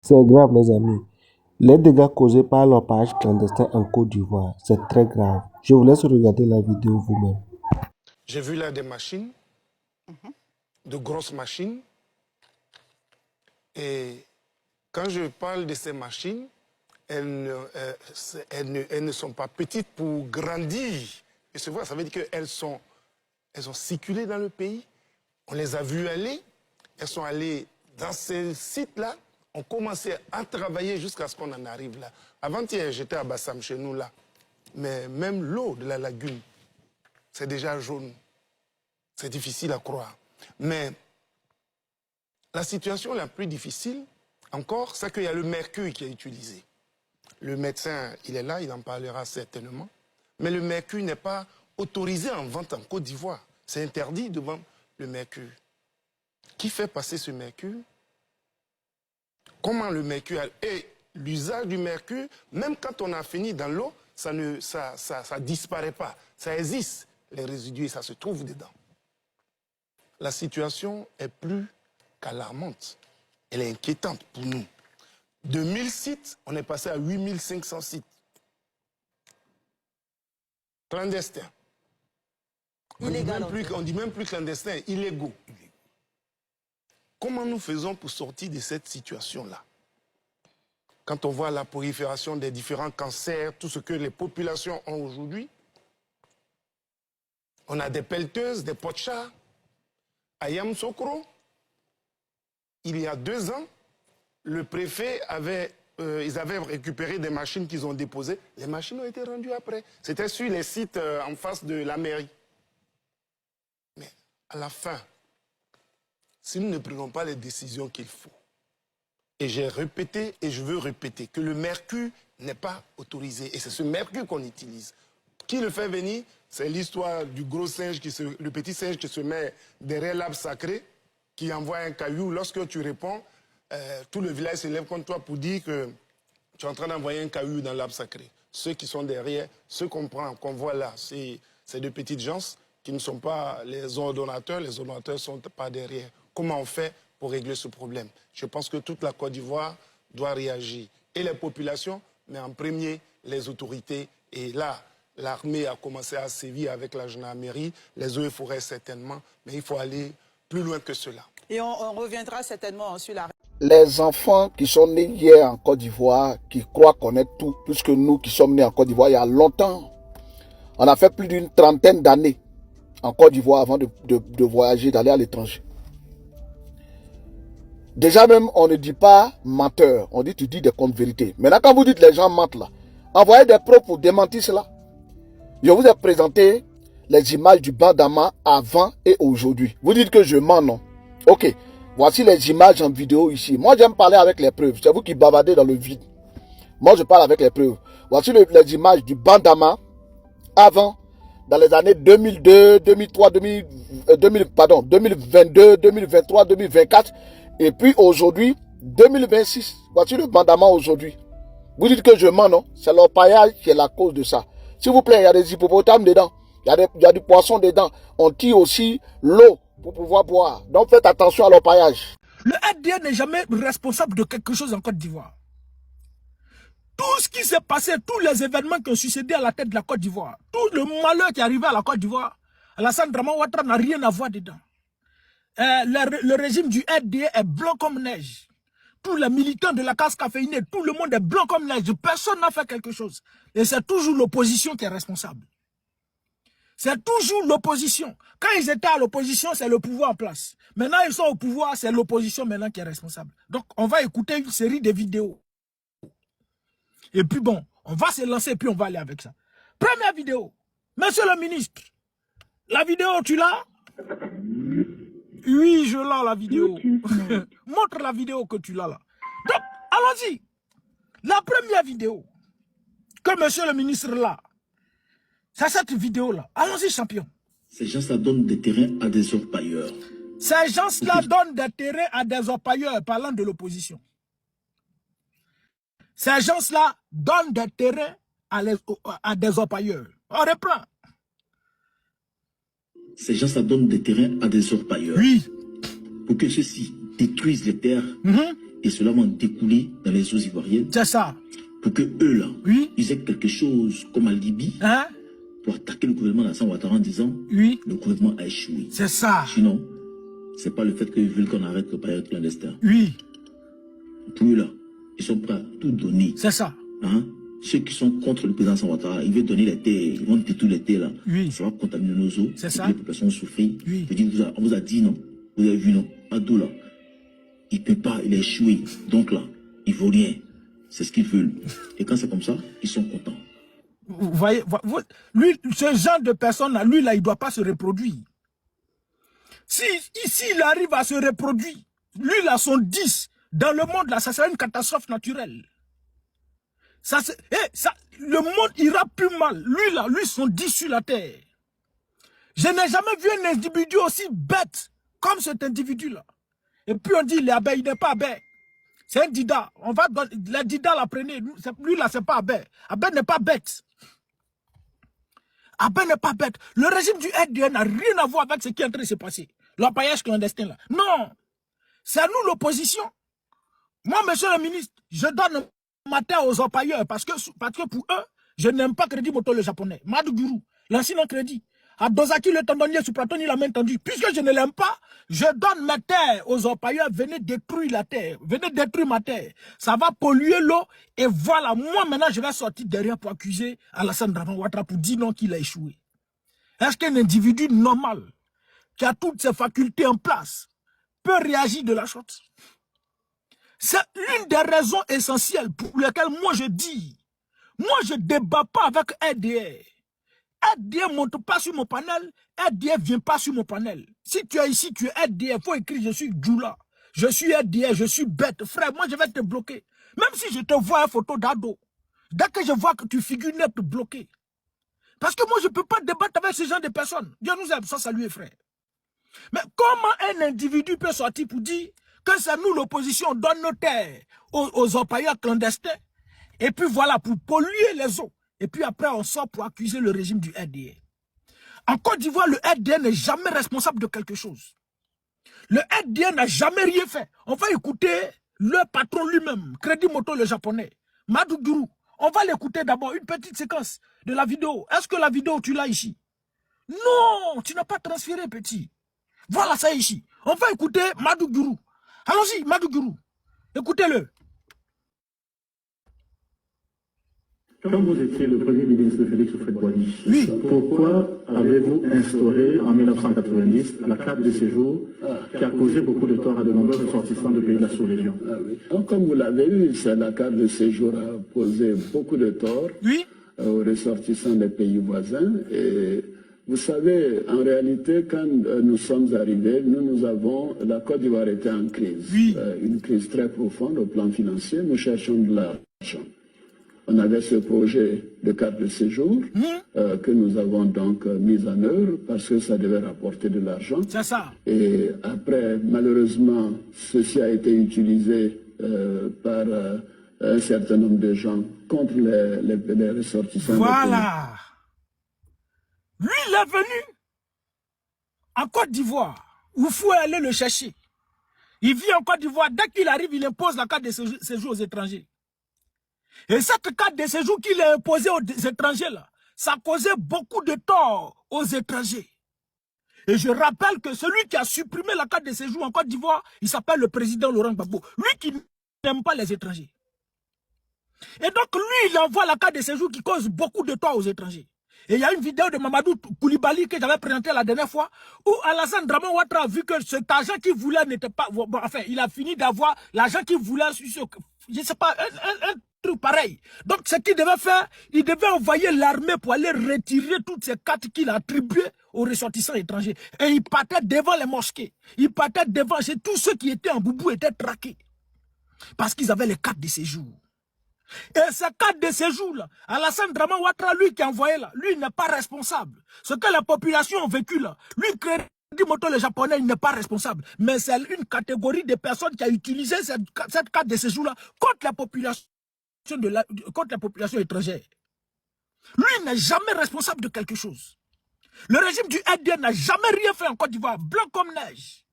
C'est grave, les amis. Les dégâts causés par l'orpaillage clandestin en Côte d'Ivoire, c'est très grave. Je vous laisse regarder la vidéo vous-même. J'ai vu là des machines, de grosses machines. Et quand je parle de ces machines, elles ne sont pas petites pour grandir. Et ça veut dire qu'elles ont circulé dans le pays. On les a vues aller. Elles sont allées dans ces sites-là. On commençait à travailler jusqu'à ce qu'on en arrive là. Avant-hier, j'étais à Bassam, chez nous là. Mais même l'eau de la lagune, c'est déjà jaune. C'est difficile à croire. Mais la situation la plus difficile, encore, c'est qu'il y a le mercure qui est utilisé. Le médecin, il est là, il en parlera certainement. Mais le mercure n'est pas autorisé en vente en Côte d'Ivoire. C'est interdit de vendre le mercure. Qui fait passer ce mercure? Comment le mercure... Et l'usage du mercure, même quand on a fini dans l'eau, ça ne disparaît pas. Ça existe, les résidus, et ça se trouve dedans. La situation est plus qu'alarmante. Elle est inquiétante pour nous. De 1000 sites, on est passé à 8500 sites. Clandestins. On dit même plus clandestins, illégaux. Comment nous faisons pour sortir de cette situation-là? Quand on voit la prolifération des différents cancers, tout ce que les populations ont aujourd'hui, on a des pelleteuses, des pochas. À Yamoussoukro, il y a 2 ans, le préfet ils avaient récupéré des machines qu'ils ont déposées. Les machines ont été rendues après. C'était sur les sites en face de la mairie. Mais à la fin, si nous ne prenons pas les décisions qu'il faut, et j'ai répété et je veux répéter que le mercure n'est pas autorisé. Et c'est ce mercure qu'on utilise. Qui le fait venir? C'est l'histoire du gros singe, le petit singe qui se met derrière l'arbre sacré, qui envoie un caillou. Lorsque tu réponds, tout le village se lève contre toi pour dire que tu es en train d'envoyer un caillou dans l'arbre sacré. Ceux qui sont derrière, ceux qu'on voit là, c'est de petites gens qui ne sont pas les ordonnateurs ne sont pas derrière. Comment on fait pour régler ce problème? Je pense que toute la Côte d'Ivoire doit réagir. Et les populations, mais en premier, les autorités. Et là, l'armée a commencé à sévir avec la gendarmerie, les eaux et forêts certainement, mais il faut aller plus loin que cela. Et on reviendra certainement sur la... Les enfants qui sont nés hier en Côte d'Ivoire, qui croient connaître tout, plus que nous qui sommes nés en Côte d'Ivoire il y a longtemps. On a fait plus d'une trentaine d'années en Côte d'Ivoire avant de voyager, d'aller à l'étranger. Déjà même, on ne dit pas menteur, on dit tu dis des comptes vérités. Maintenant, quand vous dites les gens mentent là, envoyez des preuves pour démentir cela. Je vous ai présenté les images du Bandama avant et aujourd'hui. Vous dites que je mens, non? Ok, voici les images en vidéo ici. Moi, j'aime parler avec les preuves. C'est vous qui bavardez dans le vide. Moi, je parle avec les preuves. Voici les images du Bandama avant, dans les années 2002, 2003, 2022, 2023, 2024. Et puis aujourd'hui, 2026. Voici le Bandama aujourd'hui. Vous dites que je mens, non? C'est l'orpaillage qui est la cause de ça. S'il vous plaît, il y a des hippopotames dedans. Il y a du poisson dedans. On tire aussi l'eau pour pouvoir boire. Donc faites attention à l'orpaillage. Le RDA n'est jamais responsable de quelque chose en Côte d'Ivoire. Tout ce qui s'est passé, tous les événements qui ont succédé à la tête de la Côte d'Ivoire, tout le malheur qui est arrivé à la Côte d'Ivoire, Alassane Draman Ouattara n'a rien à voir dedans. Le régime du RDA est blanc comme neige. Tous les militants de la casse caféinée, tout le monde est blanc comme neige. Personne n'a fait quelque chose. Et c'est toujours l'opposition qui est responsable. C'est toujours l'opposition. Quand ils étaient à l'opposition, c'est le pouvoir en place. Maintenant, ils sont au pouvoir, c'est l'opposition maintenant qui est responsable. Donc, on va écouter une série de vidéos. Et puis bon, on va se lancer et puis on va aller avec ça. Première vidéo. Monsieur le ministre, la vidéo, tu l'as? Oui, je l'ai la vidéo. Montre la vidéo que tu l'as là. Donc, allons-y. La première vidéo que monsieur le ministre l'a, c'est cette vidéo-là. Allons-y, champion. Ces gens-là donnent des terrains à des orpailleurs. Ces gens-là donnent des terrains à des orpailleurs, parlant de l'opposition. Ces gens-là donnent des terrains à des orpailleurs. On reprend. Ces gens, ça donne des terrains à des orpailleurs. Oui. Pour que ceux-ci détruisent les terres et cela va découler dans les eaux ivoiriennes. C'est ça. Pour que eux là, Oui. ils aient quelque chose comme alibi Hein? pour attaquer le gouvernement d'Alassane Ouattara en disant Oui. le gouvernement a échoué. C'est ça. Sinon, c'est pas le fait qu'ils veulent qu'on arrête le payeur clandestin. Oui. Pour eux là, ils sont prêts à tout donner. C'est ça. Hein? Ceux qui sont contre le président Ouattara, ils veulent donner les terres, ils vont détruire les terres là. Oui. Ça va contaminer nos eaux. C'est ça. Les populations souffrir. Oui. Je dis, on vous a dit non. Vous avez vu non. Adou là, il peut pas, il a échoué. Donc là, il vaut rien. C'est ce qu'ils veulent. Et quand c'est comme ça, ils sont contents. Vous voyez, lui, ce genre de personne-là, lui, là, il ne doit pas se reproduire. Si ici, il arrive à se reproduire, lui, là, son 10, dans le monde, là, ça sera une catastrophe naturelle. Le monde ira plus mal. Lui, là, lui, son 10 sur la terre. Je n'ai jamais vu un individu aussi bête comme cet individu-là. Et puis on dit, il est abeille, il n'est pas abeille. C'est un dida. On va donner, le dida la prenez. Lui là, c'est pas abeille. Abeille n'est pas bête. Abeille n'est pas bête. Le régime du RDN n'a rien à voir avec ce qui est en train de se passer. L'empaillage clandestin là. Non. C'est à nous l'opposition. Moi, monsieur le ministre, je donne ma terre aux empailleurs parce que pour eux, je n'aime pas Crédit Moto le japonais. Madou Guru, l'ancien crédit. À Dozaki, le tendonnier sous Platon, il a main tendue. Puisque je ne l'aime pas, je donne ma terre aux empailleurs. Venez détruire la terre. Venez détruire ma terre. Ça va polluer l'eau. Et voilà, moi maintenant, je vais sortir derrière pour accuser Alassane Draman Ouattara pour dire non qu'il a échoué. Est-ce qu'un individu normal, qui a toutes ses facultés en place, peut réagir de la sorte? C'est l'une des raisons essentielles pour lesquelles moi je dis, moi je ne débat pas avec RDR. RDR ne monte pas sur mon panel, RDR ne vient pas sur mon panel. Si tu es ici, tu es RDR, il faut écrire je suis Djoula, je suis RDR, je suis bête. Frère, moi je vais te bloquer. Même si je te vois une photo d'ado, dès que je vois que tu figures net, te bloquer. Parce que moi je ne peux pas débattre avec ce genre de personnes. Dieu nous aime, ça saluer frère. Mais comment un individu peut sortir pour dire que c'est nous l'opposition, on donne nos terres aux empailleurs clandestins, et puis voilà, pour polluer les eaux. Et puis après, on sort pour accuser le régime du RDR. En Côte d'Ivoire, le RDR n'est jamais responsable de quelque chose. Le RDR n'a jamais rien fait. On va écouter le patron lui-même, Crédit Moto le japonais, Madou Guru. On va l'écouter d'abord, une petite séquence de la vidéo. Est-ce que la vidéo, tu l'as ici? Non, tu n'as pas transféré, petit. Voilà ça ici. On va écouter Madou Guru. Allons-y, Madou Guru. Écoutez-le. Quand vous étiez le Premier ministre Félix Houphouët-Boigny, Oui. pourquoi avez-vous instauré en 1990 la carte de séjour qui a causé beaucoup de tort à de nombreux ressortissants de pays de la sous-région? Donc, comme vous l'avez vu, la carte de séjour a posé beaucoup de tort Oui. aux ressortissants des pays voisins. Et vous savez, en réalité, quand nous sommes arrivés, la Côte d'Ivoire était en crise. Oui. Une crise très profonde au plan financier. Nous cherchons de l'argent. On avait ce projet de carte de séjour que nous avons donc mis en œuvre parce que ça devait rapporter de l'argent. C'est ça. Et après, malheureusement, ceci a été utilisé par un certain nombre de gens contre les ressortissants. Voilà. Lui, il est venu en Côte d'Ivoire. Où il faut aller le chercher. Il vit en Côte d'Ivoire. Dès qu'il arrive, il impose la carte de séjour aux étrangers. Et cette carte de séjour qu'il a imposée aux étrangers, là, ça causait beaucoup de tort aux étrangers. Et je rappelle que celui qui a supprimé la carte de séjour en Côte d'Ivoire, il s'appelle le président Laurent Gbagbo. Lui qui n'aime pas les étrangers. Et donc lui, il envoie la carte de séjour qui cause beaucoup de tort aux étrangers. Et il y a une vidéo de Mamadou Koulibaly que j'avais présentée la dernière fois, où Alassane Draman Ouattara a vu que cet argent qu'il voulait n'était pas... Bon, enfin, il a fini d'avoir l'argent qu'il voulait, je ne sais pas, un truc pareil. Donc, ce qu'il devait faire, il devait envoyer l'armée pour aller retirer toutes ces cartes qu'il a attribuées aux ressortissants étrangers. Et il partait devant les mosquées. Il partait devant, tous ceux qui étaient en boubou étaient traqués. Parce qu'ils avaient les cartes de séjour. Et ces cartes de séjour-là, Alassane Draman Ouattara, lui qui a envoyé là, lui il n'est pas responsable. Ce que la population a vécu là, lui Crédit Moto le japonais, il n'est pas responsable. Mais c'est une catégorie de personnes qui a utilisé cette carte de séjour-là contre la population étrangère. Lui, il n'est jamais responsable de quelque chose. Le régime du RDN n'a jamais rien fait en Côte d'Ivoire, blanc comme neige.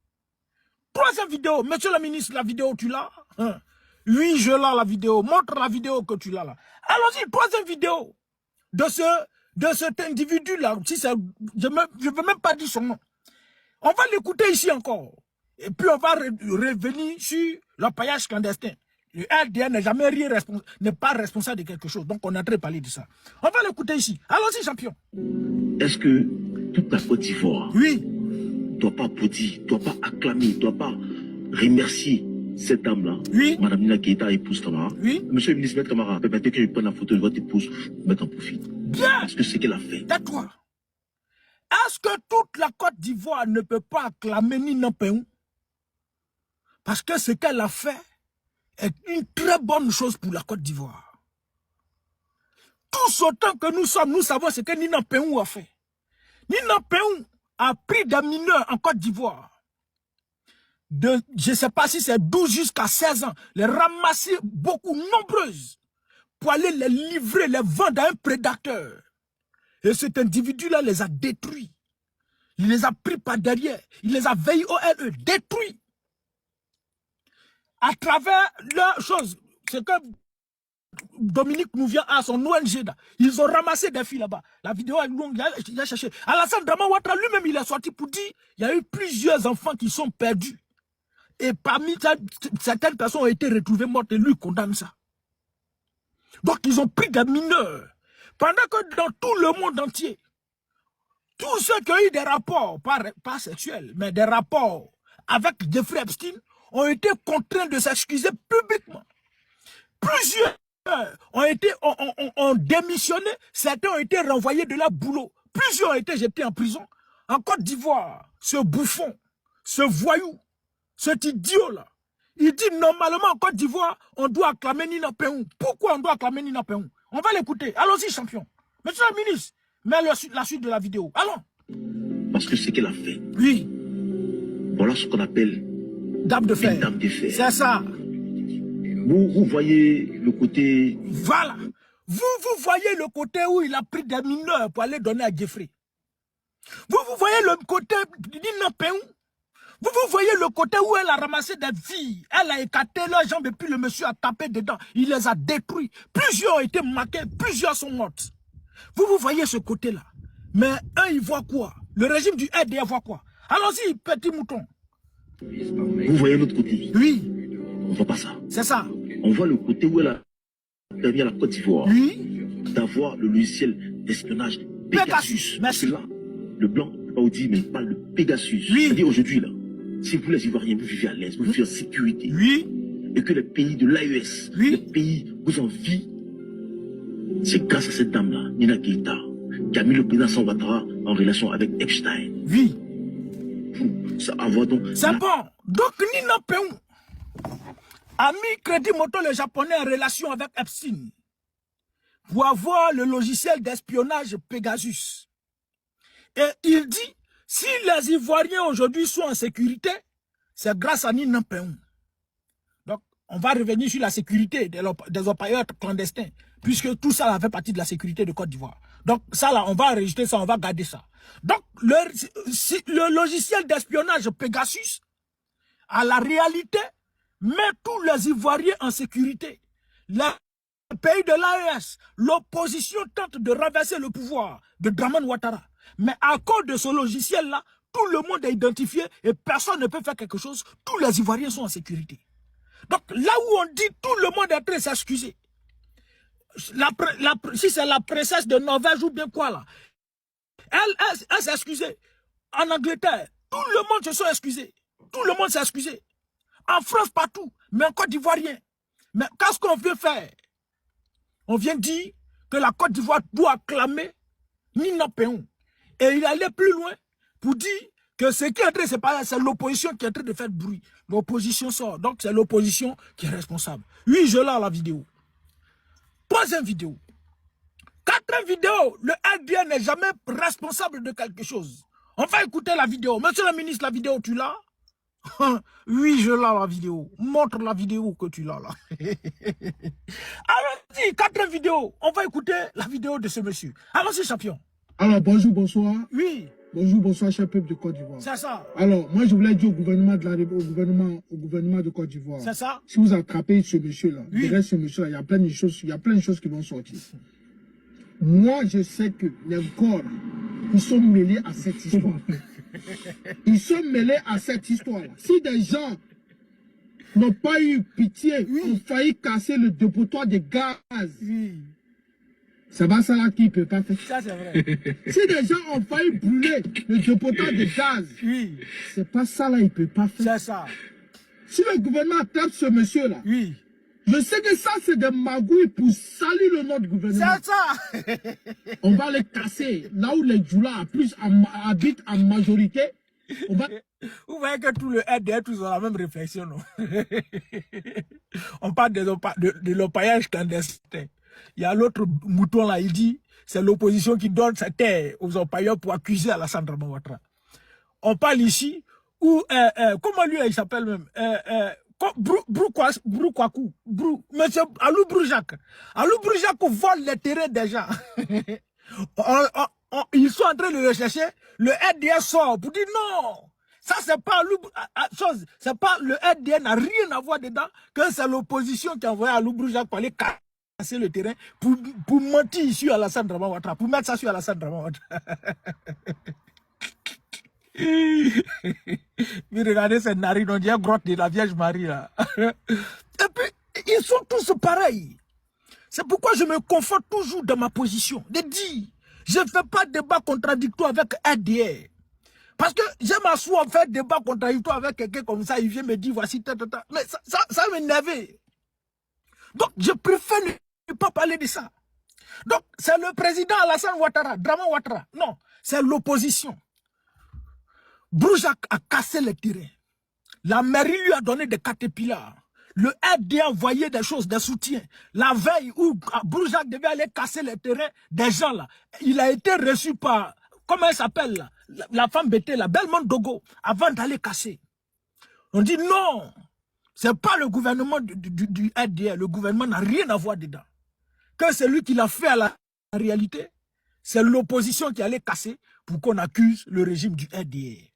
Troisième vidéo, monsieur le ministre, la vidéo, tu l'as? Oui, je l'ai la vidéo. Montre la vidéo que tu l'as là. Allons-y, troisième vidéo de cet individu-là. Si je ne veux même pas dire son nom. On va l'écouter ici encore. Et puis on va revenir sur le paillage clandestin. Le RDN n'est jamais n'est pas responsable de quelque chose. Donc on est en train de parler de ça. On va l'écouter ici. Allons-y, champion. Est-ce que toute la Côte d'Ivoire Oui. ne doit pas applaudir, ne doit pas acclamer, ne doit pas remercier cette dame-là, oui. Madame Nina Keïta, épouse Camara. Oui. Monsieur le ministre, Maître Camara, permettez que je prenne la photo de votre épouse pour mettre en profit. Bien. Parce que c'est qu'elle a fait. Tais-toi. Est-ce que toute la Côte d'Ivoire ne peut pas acclamer Nina Peon? Parce que ce qu'elle a fait est une très bonne chose pour la Côte d'Ivoire. Tous autant que nous sommes, nous savons ce que Nina Peon a fait. Nina Peon a pris des mineurs en Côte d'Ivoire. Je ne sais pas si c'est 12 jusqu'à 16 ans, les ramasser beaucoup, nombreuses, pour aller les livrer, les vendre à un prédateur. Et cet individu-là les a détruits. Il les a pris par derrière. Il les a VIOLE, détruits. À travers leurs choses, c'est que Dominique nous vient à son ONG là. Ils ont ramassé des filles là-bas. La vidéo est longue, il a cherché. Alassane Draman Ouattara lui-même, il est sorti pour dire il y a eu plusieurs enfants qui sont perdus. Et parmi ça, certaines personnes ont été retrouvées mortes et lui condamne ça. Donc ils ont pris des mineurs. Pendant que dans tout le monde entier, tous ceux qui ont eu des rapports, pas sexuels, mais des rapports avec Jeffrey Epstein, ont été contraints de s'excuser publiquement. Plusieurs ont démissionné, certains ont été renvoyés de leur boulot. Plusieurs ont été jetés en prison. En Côte d'Ivoire, ce bouffon, ce voyou, cet idiot-là, il dit normalement en Côte d'Ivoire, on doit acclamer Nina Peon. Pourquoi on doit acclamer Nina Peon? On va l'écouter. Allons-y, champion. Monsieur le ministre, mets la suite de la vidéo. Allons. Parce que c'est qu'elle a fait. Oui. Voilà ce qu'on appelle dame de fer. Dame de fer. C'est ça. Vous voyez le côté... Voilà. Vous voyez le côté où il a pris des mineurs pour aller donner à Jeffrey. Vous voyez le côté de Nina Peon. Vous voyez le côté où elle a ramassé des filles. Elle a écarté leurs jambes et puis le monsieur a tapé dedans. Il les a détruits. Plusieurs ont été marqués, plusieurs sont mortes. Vous voyez ce côté-là. Mais eux, ils voient quoi? Le régime du RDA voit quoi? Allons-y, petit mouton. Vous voyez l'autre côté? Oui. On ne voit pas ça. C'est ça. On voit le côté où elle a permis à la Côte d'Ivoire d'avoir le logiciel d'espionnage Pegasus. Merci. Là, le blanc, je ne peux pas vous dire, mais il parle de Pegasus. Oui. C'est-à-dire aujourd'hui, là, si vous les Ivoiriens, vous vivez à l'aise, vous vivez en sécurité. Oui. Et que les pays de l'AES, les pays vous envient, c'est grâce à cette dame-là, Nina Keïta, qui a mis le président Ouattara en relation avec Epstein. Oui. Ça envoie donc... C'est bon. Donc Nina Peon a mis Crédit Moto le japonais en relation avec Epstein pour avoir le logiciel d'espionnage Pegasus. Et il dit, si les Ivoiriens aujourd'hui sont en sécurité, c'est grâce à Nina Peon. Donc, on va revenir sur la sécurité des opérateurs clandestins, puisque tout ça fait partie de la sécurité de Côte d'Ivoire. Donc, ça là, on va enregistrer ça, on va garder ça. Donc, le logiciel d'espionnage Pegasus, à la réalité, met tous les Ivoiriens en sécurité. Le pays de l'AES, l'opposition tente de renverser le pouvoir de Draman Ouattara. Mais à cause de ce logiciel-là, tout le monde est identifié et personne ne peut faire quelque chose. Tous les Ivoiriens sont en sécurité. Donc là où on dit tout le monde est en train de s'excuser, si c'est la princesse de Norvège ou bien quoi là, elle s'est excusée. En Angleterre, tout le monde se sont excusés. Tout le monde s'est excusé. En France, partout, mais en Côte d'Ivoire, rien. Mais qu'est-ce qu'on veut faire? On vient dire que la Côte d'Ivoire doit acclamer Nina Peon. Et il allait plus loin pour dire que ce qui est en train de se passer, c'est l'opposition qui est en train de faire bruit. L'opposition sort, donc c'est l'opposition qui est responsable. Oui, je l'ai la vidéo. Troisième vidéo. Quatrième vidéo, le RDA n'est jamais responsable de quelque chose. On va écouter la vidéo. Monsieur le ministre, la vidéo, tu l'as? Oui, je l'ai la vidéo. Montre la vidéo que tu l'as là. Allons-y, quatrième vidéo. On va écouter la vidéo de ce monsieur. Allons-y, champion. Alors, bonjour, bonsoir. Oui. Bonjour, bonsoir, cher peuple de Côte d'Ivoire. C'est ça. Alors, moi, je voulais dire au gouvernement de Côte d'Ivoire. C'est ça. Si vous attrapez ce monsieur-là, Oui. derrière ce monsieur-là, il y a plein de choses qui vont sortir. Moi, je sais que les corps, ils sont mêlés à cette histoire. Ils sont mêlés à cette histoire-là. Si des gens n'ont pas eu pitié, ont failli casser le dépotoir de gaz, c'est pas ça là qu'il ne peut pas faire. Ça, c'est vrai. Si des gens ont failli brûler le dépotoir de gaz, c'est pas ça là, il ne peut pas faire. C'est ça. Si le gouvernement attrape ce monsieur-là, je sais que ça, c'est des magouilles pour salir le nom du gouvernement. C'est ça. On va les casser. Là où les Djoula habitent en majorité, on va... Vous voyez que tout le RDR, tous ont la même réflexion, non? On parle de l'orpaillage clandestin. Il y a l'autre mouton là, il dit, c'est l'opposition qui donne sa terre aux orpailleurs pour accuser Alassane Draman Ouattara. On parle ici où, comment lui il s'appelle même, monsieur Alou Broujac. Alou Broujac vole les terrains des gens. Ils sont en train de le rechercher. Le RDR sort pour dire non. Ça, c'est pas c'est pas le RDR n'a rien à voir dedans, que c'est l'opposition qui a envoyé Alou Broujac pour aller casser le terrain, pour mentir sur Alassane Draman Ouattara, pour mettre ça sur Alassane Draman Ouattara. Mais regardez cette narine, on dirait grotte de la Vierge Marie là. Et puis, ils sont tous pareils. C'est pourquoi je me conforte toujours dans ma position. De dire, je ne fais pas de débat contradictoire avec RDR. Parce que j'aime m'asseoir faire débat contradictoire avec quelqu'un comme ça, il vient me dire voici, mais ça m'énerve. Donc, je préfère ne pas parler de ça. Donc, c'est le président Alassane Ouattara, Draman Ouattara. Non, c'est l'opposition. Broujac a cassé les terrains. La mairie lui a donné des caterpillars. Le RD a envoyé des choses, des soutiens. La veille où Broujac devait aller casser les terrains des gens là, il a été reçu par, comment elle s'appelle là, la femme bêtée, la Belmont Dogo, avant d'aller casser. On dit non, c'est pas le gouvernement du RDR, le gouvernement n'a rien à voir dedans. Que c'est lui qui l'a fait à la réalité, c'est l'opposition qui allait casser pour qu'on accuse le régime du RDR.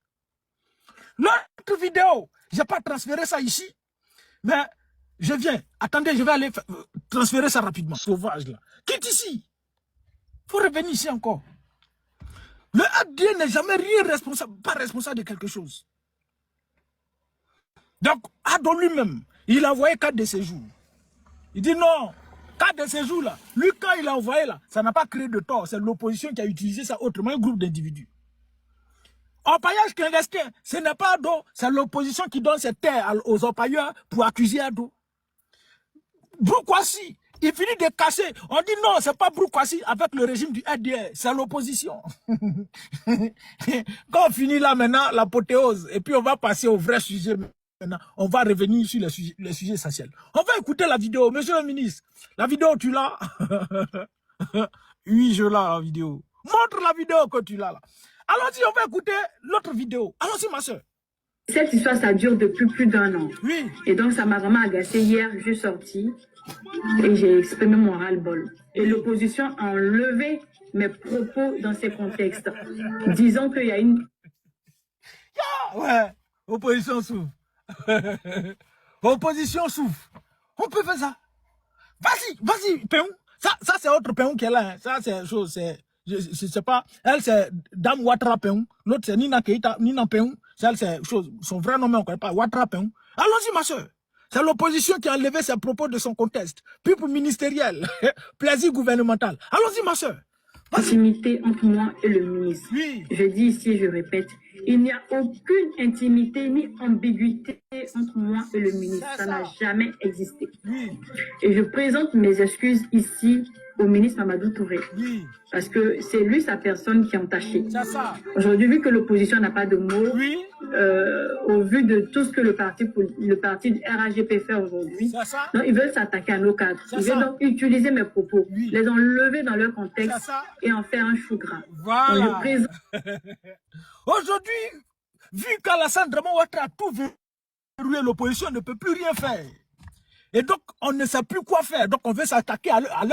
L'autre vidéo, je n'ai pas transféré ça ici, mais je viens. Attendez, je vais aller transférer ça rapidement. Sauvage là. Quitte ici. Il faut revenir ici encore. Le RDR n'est jamais pas responsable de quelque chose. Donc, Adon lui-même, il a envoyé 4 de séjours. Il dit non, 4 de séjours là. Lui, quand il a envoyé là, ça n'a pas créé de tort. C'est l'opposition qui a utilisé ça autrement, un groupe d'individus. Orpaillage clandestin, ce n'est pas Ado, c'est l'opposition qui donne ses terres aux orpailleurs pour accuser Ado. Broukwasi, il finit de casser. On dit non, c'est pas Broukwasi avec le régime du RDR, c'est l'opposition. Quand on finit là maintenant, l'apothéose, et puis on va passer au vrai sujet maintenant, on va revenir sur les sujets essentiels. On va écouter la vidéo, monsieur le ministre. La vidéo, tu l'as? Oui, je l'ai la vidéo. Montre la vidéo que tu l'as là. Allons-y, on va écouter l'autre vidéo. Allons-y, ma soeur. Cette histoire, ça dure depuis plus d'1 an. Oui. Et donc, ça m'a vraiment agacé. Hier, je suis sortie et j'ai exprimé mon ras-le-bol. Et l'opposition a enlevé mes propos dans ces contextes, disant qu'il y a une... Ouais, opposition souffre. Opposition souffre. On peut faire ça. Vas-y, Péon. Ça c'est autre Péon qui est là. Hein. Ça, c'est chose, c'est... Je sais pas, elle c'est Dame Ouattara Péon, l'autre c'est Nina Keita, Nina Péon, elle c'est chose, son vrai nom on ne connaît pas, Ouattara Péon. Allons-y ma soeur, c'est l'opposition qui a enlevé ses propos de son contexte, pub ministériel, plaisir gouvernemental. Allons-y ma soeur. Intimité entre moi et le ministre. Oui. Je dis ici, je répète, il n'y a aucune intimité ni ambiguïté entre moi et le ministre. Ça n'a jamais existé. Oui. Et je présente mes excuses ici au ministre Mamadou Touré. Oui. Parce que c'est lui, sa personne, qui est entachée. C'est ça. Aujourd'hui, vu que l'opposition n'a pas de mots, oui. Au vu de tout ce que le parti du RAGP fait aujourd'hui, ils veulent s'attaquer à nos cadres. Ils veulent donc utiliser mes propos, les enlever dans leur contexte et en faire un chou gras. Voilà. Aujourd'hui, vu qu'Alassane Draman Ouattara a tout verrouillé, l'opposition ne peut plus rien faire. Et donc, on ne sait plus quoi faire. Donc, on veut s'attaquer à leur